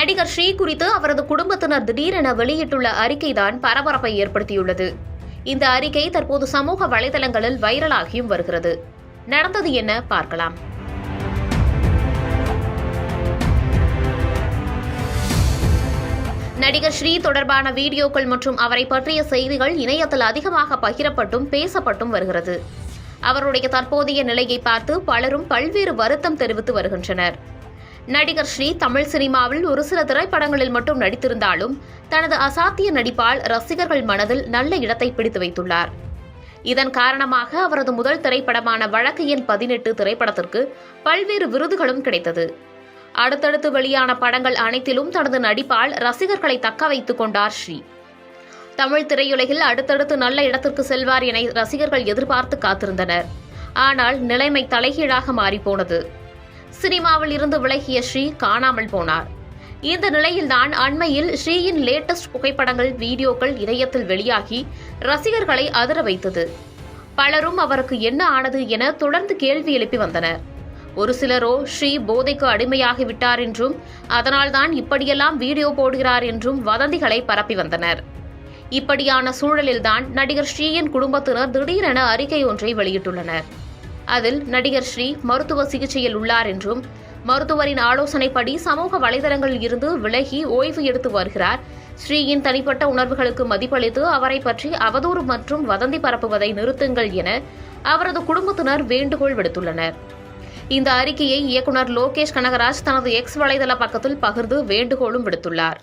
நடிகர் ஸ்ரீ குறித்து அவரது குடும்பத்தினர் திடீரென வெளியிட்டுள்ள அறிக்கைதான் பரபரப்பை ஏற்படுத்தியுள்ளது. இந்த அறிக்கை தற்போது சமூக வலைதளங்களில் வைரலாகியும் வருகிறது. நடந்தது என்ன பார்க்கலாம். நடிகர் ஸ்ரீ தொடர்பான வீடியோக்கள் மற்றும் அவரை பற்றிய செய்திகள் இணையத்தில் அதிகமாக பகிரப்பட்டும் பேசப்பட்டும் வருகிறது. அவருடைய தற்போதைய நிலையை பார்த்து பலரும் பல்வேறு வருத்தம் தெரிவித்து வருகின்றனர். நடிகர் ஸ்ரீ தமிழ் சினிமாவில் ஒரு சில திரைப்படங்களில் மட்டும் நடித்திருந்தாலும் தனது அசாத்திய நடிப்பால் ரசிகர்கள் மனதில் நல்ல இடத்தை பிடித்து வைத்துள்ளார். இதன் காரணமாக அவரது முதல் திரைப்படமான வழக்கு எண் 18 திரைப்படத்திற்கு பல்வேறு விருதுகளும் கிடைத்தது. அடுத்தடுத்து வெளியான படங்கள் அனைத்திலும் தனது நடிப்பால் ரசிகர்களை தக்க வைத்துக் கொண்டார் ஸ்ரீ. தமிழ் திரையுலகில் அடுத்தடுத்து நல்ல இடத்திற்கு செல்வார் என ரசிகர்கள் எதிர்பார்த்து காத்திருந்தனர். ஆனால் நிலைமை தலைகீழாக மாறிப்போனது. சினிமாவில் இருந்து விலகிய ஸ்ரீ காணாமல் போனார். இந்த நிலையில்தான் அண்மையில் ஸ்ரீயின் லேட்டஸ்ட் புகைப்படங்கள், வீடியோக்கள் இணையத்தில் வெளியாகி ரசிகர்களை அதிர வைத்தது. பலரும் அவருக்கு என்ன ஆனது என தொடர்ந்து கேள்வி எழுப்பி வந்தனர். ஒரு சிலரோ ஸ்ரீ போதைக்கு அடிமையாகிவிட்டார் என்றும் அதனால்தான் இப்படியெல்லாம் வீடியோ போடுகிறார் என்றும் வதந்திகளை பரப்பி வந்தனர். இப்படியான சூழலில்தான் நடிகர் ஸ்ரீயின் குடும்பத்தினர் திடீரென அறிக்கை ஒன்றை வெளியிட்டுள்ளனர். அதில் நடிகர் ஸ்ரீ மருத்துவ சிகிச்சையில் உள்ளார் என்றும் மருத்துவரின் ஆலோசனைப்படி சமூக வலைதளங்களில் இருந்து விலகி ஓய்வு எடுத்து வருகிறார். ஸ்ரீயின் தனிப்பட்ட உணர்வுகளுக்கு மதிப்பளித்து அவரை பற்றி அவதூறு மற்றும் வதந்தி பரப்புவதை நிறுத்துங்கள் என அவரது குடும்பத்தினர் வேண்டுகோள் விடுத்துள்ளனர். இந்த அறிக்கையை இயக்குநர் லோகேஷ் கனகராஜ் தனது எக்ஸ் வலைதள பக்கத்தில் பகிர்ந்து வேண்டுகோளும் விடுத்துள்ளார்.